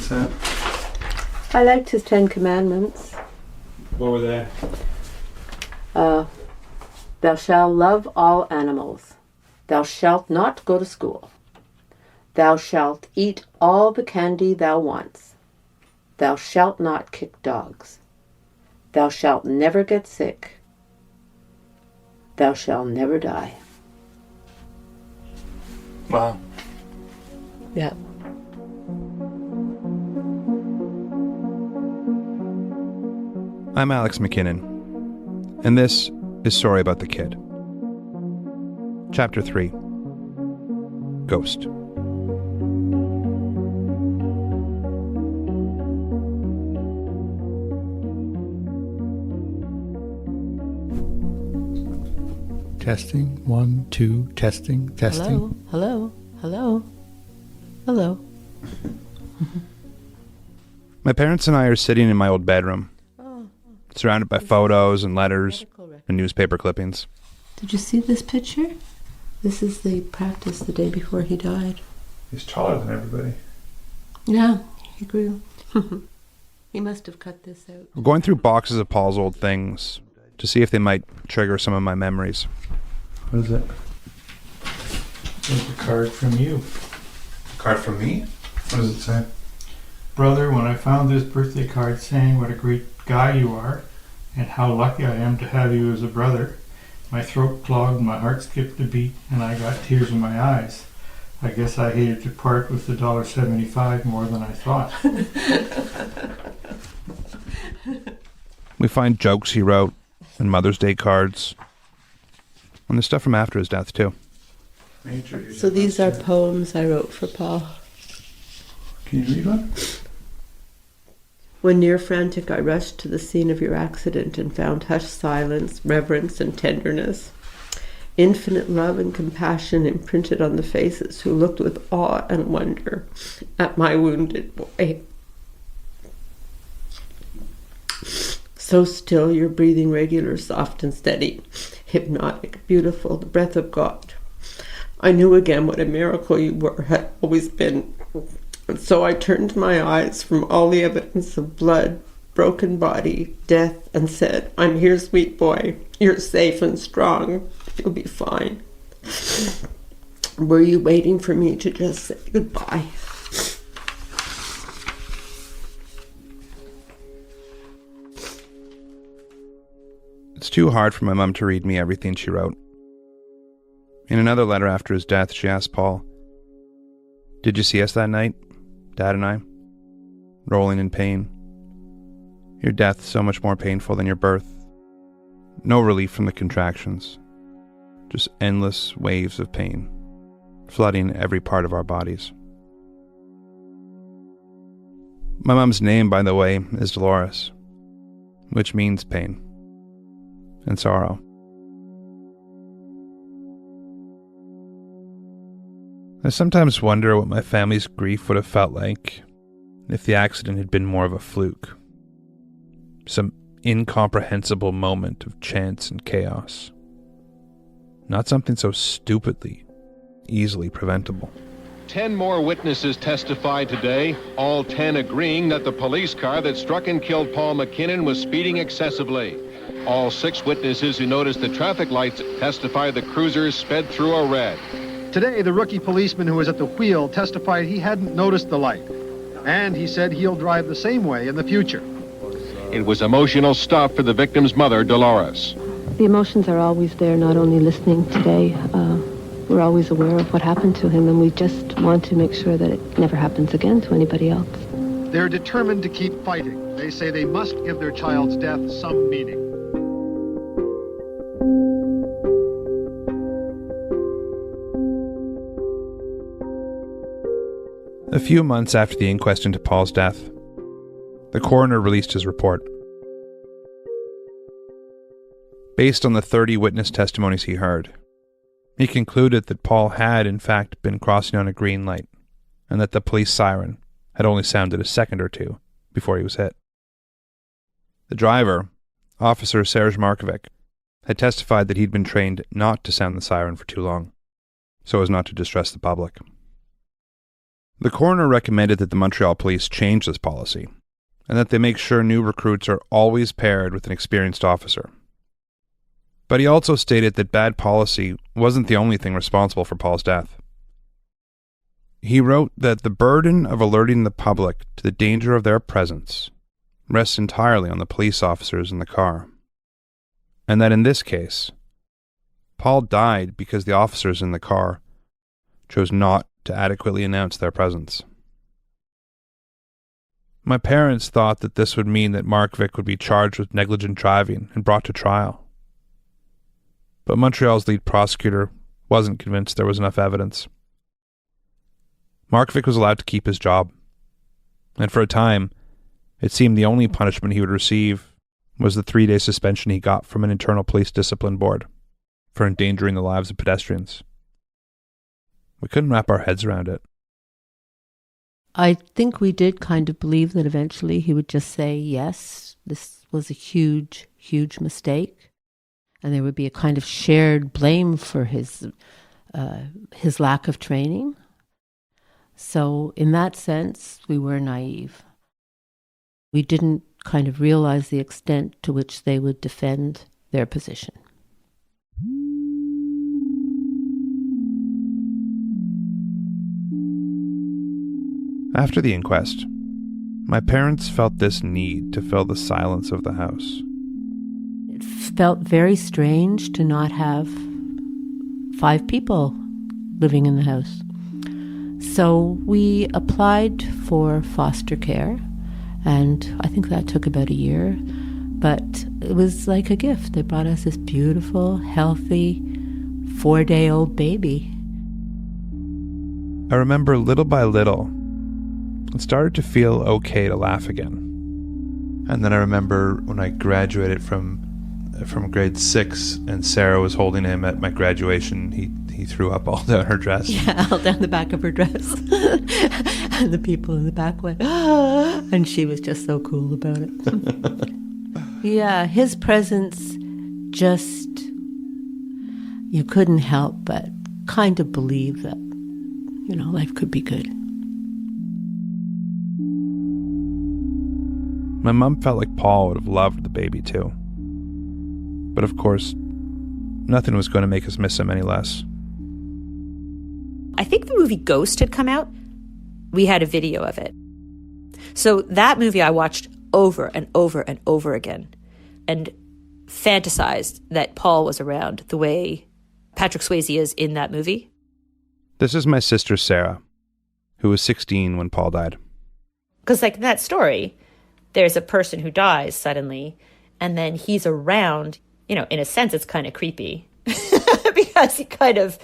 What's that? I liked his 10 Commandments. What were they? Thou shalt love all animals. Thou shalt not go to school. Thou shalt eat all the candy thou wants. Thou shalt not kick dogs. Thou shalt never get sick. Thou shalt never die. Wow. Yeah. I'm Alex McKinnon, and this is Story About the Kid. Chapter 3. Ghost. Testing. 1, 2, testing, testing. Hello. My parents and I are sitting in my old bedroom, surrounded by photos and letters and newspaper clippings. Did you see this picture? This is the practice the day before he died. He's taller than everybody. Yeah, he grew. He must have cut this out. We're going through boxes of Paul's old things to see if they might trigger some of my memories. What is it? It's a card from you. A card from me? What does it say? Brother, when I found this birthday card saying what a great guy you are and how lucky I am to have you as a brother, my throat clogged, my heart skipped a beat, and I got tears in my eyes. I guess I hated to part with the $1.75 more than I thought. We find jokes he wrote and Mother's Day cards. And there's stuff from after his death, too. So these are poems I wrote for Paul. Can you read one? When near frantic, I rushed to the scene of your accident and found hushed silence, reverence, and tenderness. Infinite love and compassion imprinted on the faces who looked with awe and wonder at my wounded boy. So still, your breathing regular, soft and steady, hypnotic, beautiful, the breath of God. I knew again what a miracle you were, had always been. And so I turned my eyes from all the evidence of blood, broken body, death, and said, I'm here, sweet boy. You're safe and strong. You'll be fine. Were you waiting for me to just say goodbye? It's too hard for my mum to read me everything she wrote. In another letter after his death, she asked Paul, "Did you see us that night, Dad and I? Rolling in pain. Your death so much more painful than your birth. No relief from the contractions. Just endless waves of pain, flooding every part of our bodies." My mum's name, by the way, is Dolores, which means pain and sorrow. I sometimes wonder what my family's grief would have felt like if the accident had been more of a fluke. Some incomprehensible moment of chance and chaos. Not something so stupidly, easily preventable. 10 more witnesses testified today, all 10 agreeing that the police car that struck and killed Paul McKinnon was speeding excessively. All 6 witnesses who noticed the traffic lights testified the cruiser sped through a red. Today, the rookie policeman who was at the wheel testified he hadn't noticed the light, and he said he'll drive the same way in the future. It was emotional stuff for the victim's mother, Dolores. The emotions are always there, not only listening today. We're always aware of what happened to him, and we just want to make sure that it never happens again to anybody else. They're determined to keep fighting. They say they must give their child's death some meaning. A few months after the inquest into Paul's death, the coroner released his report. Based on the 30 witness testimonies he heard, he concluded that Paul had, in fact, been crossing on a green light, and that the police siren had only sounded a second or two before he was hit. The driver, Officer Serge Markovic, had testified that he'd been trained not to sound the siren for too long, so as not to distress the public. The coroner recommended that the Montreal police change this policy, and that they make sure new recruits are always paired with an experienced officer. But he also stated that bad policy wasn't the only thing responsible for Paul's death. He wrote that the burden of alerting the public to the danger of their presence rests entirely on the police officers in the car, and that in this case, Paul died because the officers in the car chose not to adequately announce their presence. My parents thought that this would mean that Mark Vick would be charged with negligent driving and brought to trial. But Montreal's lead prosecutor wasn't convinced there was enough evidence. Mark Vick was allowed to keep his job, and for a time, it seemed the only punishment he would receive was the 3-day suspension he got from an internal police discipline board for endangering the lives of pedestrians. We couldn't wrap our heads around it. I think we did kind of believe that eventually he would just say, yes, this was a huge, huge mistake. And there would be a kind of shared blame for his lack of training. So in that sense, we were naive. We didn't kind of realize the extent to which they would defend their position. After the inquest, my parents felt this need to fill the silence of the house. It felt very strange to not have 5 people living in the house. So we applied for foster care, and I think that took about a year, but it was like a gift. They brought us this beautiful, healthy, 4-day-old baby. I remember little by little, it started to feel okay to laugh again. And then I remember when I graduated from grade 6 and Sarah was holding him at my graduation, he threw up all down her dress. Yeah, all down the back of her dress. And the people in the back went, ah, and she was just so cool about it. Yeah, his presence just, you couldn't help but kind of believe that, life could be good. My mom felt like Paul would have loved the baby too. But of course, nothing was going to make us miss him any less. I think the movie Ghost had come out. We had a video of it. So that movie I watched over and over and over again and fantasized that Paul was around the way Patrick Swayze is in that movie. This is my sister Sarah, who was 16 when Paul died. Because like in that story, there's a person who dies suddenly, and then he's around, in a sense it's kind of creepy because he kind of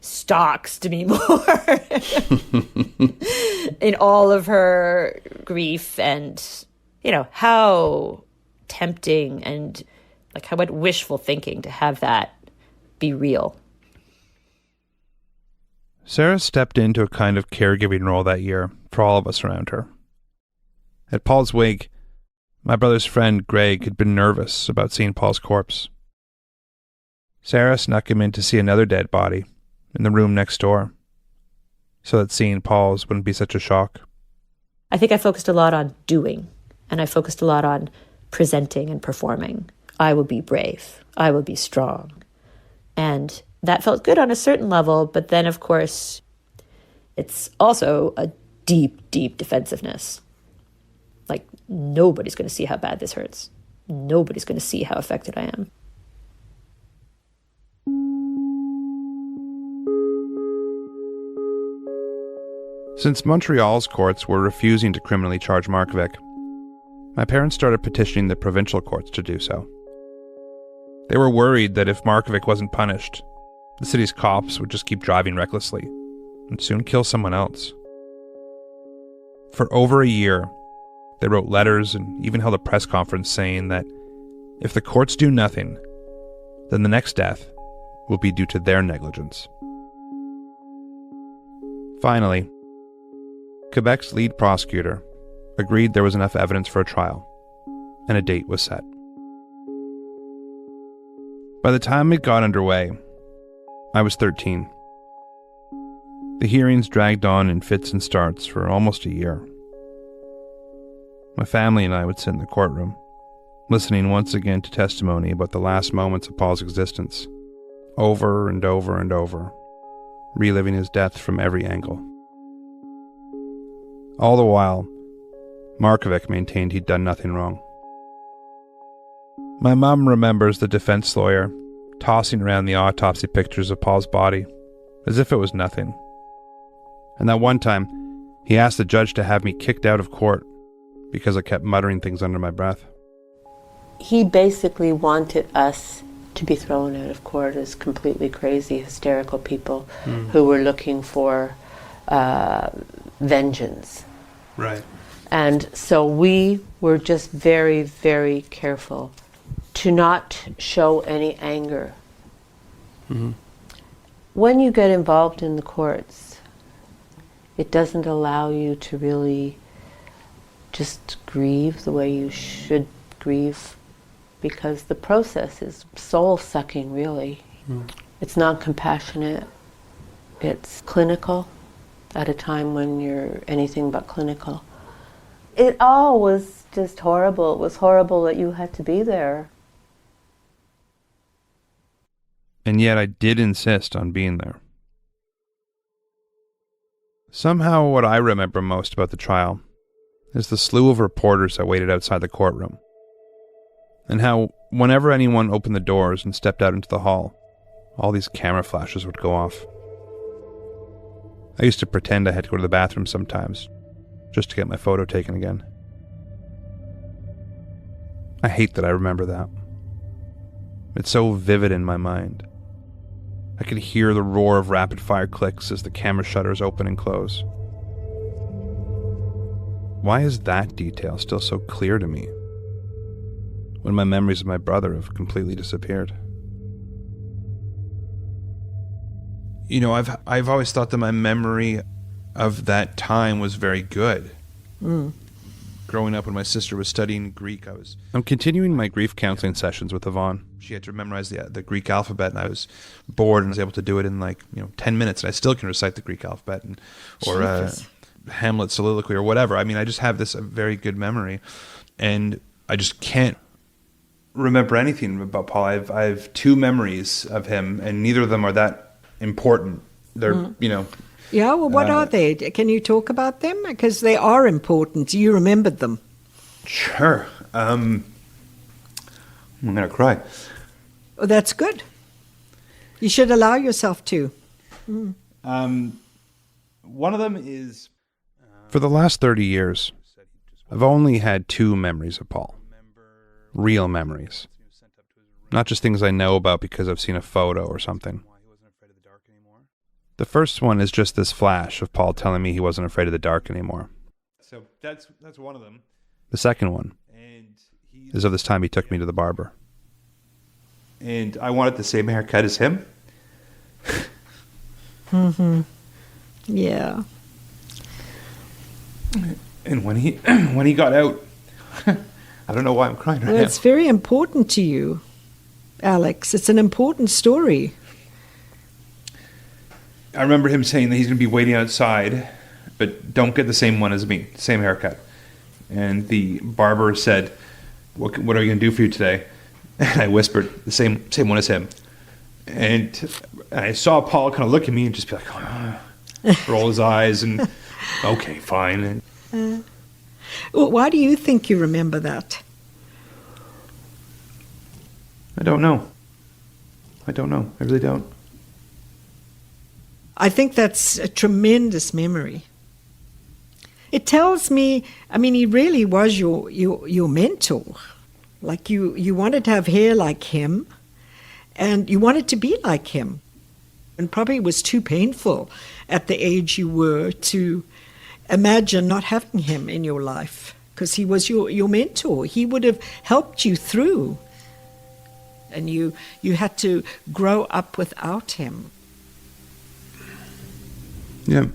stalks Demi Moore in all of her grief, and, how tempting and like how about wishful thinking to have that be real. Sarah stepped into a kind of caregiving role that year for all of us around her. At Paul's wake, my brother's friend Greg had been nervous about seeing Paul's corpse. Sarah snuck him in to see another dead body in the room next door, so that seeing Paul's wouldn't be such a shock. I think I focused a lot on doing, and I focused a lot on presenting and performing. I will be brave. I will be strong. And that felt good on a certain level, but then, of course, it's also a deep, deep defensiveness. Like, nobody's going to see how bad this hurts. Nobody's going to see how affected I am. Since Montreal's courts were refusing to criminally charge Mark Vick, my parents started petitioning the provincial courts to do so. They were worried that if Mark Vick wasn't punished, the city's cops would just keep driving recklessly and soon kill someone else. For over a year, they wrote letters and even held a press conference saying that if the courts do nothing, then the next death will be due to their negligence. Finally, Quebec's lead prosecutor agreed there was enough evidence for a trial, and a date was set. By the time it got underway, I was 13. The hearings dragged on in fits and starts for almost a year. My family and I would sit in the courtroom, listening once again to testimony about the last moments of Paul's existence, over and over and over, reliving his death from every angle. All the while, Markovic maintained he'd done nothing wrong. My mum remembers the defense lawyer tossing around the autopsy pictures of Paul's body as if it was nothing. And that one time, he asked the judge to have me kicked out of court because I kept muttering things under my breath. He basically wanted us to be thrown out of court as completely crazy, hysterical people who were looking for vengeance. Right. And so we were just very, very careful to not show any anger. Mm-hmm. When you get involved in the courts, it doesn't allow you to really just grieve the way you should grieve, because the process is soul-sucking, really. It's not compassionate. It's clinical at a time when you're anything but clinical. It all was just horrible. It was horrible that you had to be there. And yet I did insist on being there. Somehow what I remember most about the trial is the slew of reporters that waited outside the courtroom, and how whenever anyone opened the doors and stepped out into the hall, all these camera flashes would go off. I used to pretend I had to go to the bathroom sometimes, just to get my photo taken again. I hate that I remember that. It's so vivid in my mind. I could hear the roar of rapid-fire clicks as the camera shutters open and close. Why is that detail still so clear to me, when my memories of my brother have completely disappeared? You know, I've always thought that my memory of that time was very good. Growing up when my sister was studying Greek, I'm continuing my grief counseling sessions with Yvonne. She had to memorize the Greek alphabet, and I was bored and was able to do it in 10 minutes, and I still can recite the Greek alphabet or Hamlet's soliloquy or whatever. I mean, I just have this very good memory, and I just can't remember anything about Paul. I have two memories of him, and neither of them are that important. They're, Yeah, well, what are they? Can you talk about them? Because they are important. You remembered them. Sure. I'm going to cry. Oh, that's good. You should allow yourself to. One of them is... For the last 30 years, I've only had two memories of Paul. Real memories. Not just things I know about because I've seen a photo or something. The first one is just this flash of Paul telling me he wasn't afraid of the dark anymore. So that's one of them. The second one is of this time he took me to the barber. And I wanted the same haircut as him. Yeah. And when he got out, I don't know why I'm crying right Well, now. it's very important to you, Alex. It's an important story. I remember him saying that he's going to be waiting outside, but don't get the same one as me, same haircut. And the barber said, what are you going to do for you today? And I whispered, the same one as him. And I saw Paul kind of look at me and just be like, roll his eyes and, okay, fine. Well, why do you think you remember that? I don't know. I really don't. I think that's a tremendous memory. It tells me, I mean, he really was your mentor. Like you wanted to have hair like him, and you wanted to be like him. And probably it was too painful at the age you were to imagine not having him in your life, because he was your mentor. He would have helped you through. And you had to grow up without him. Yeah.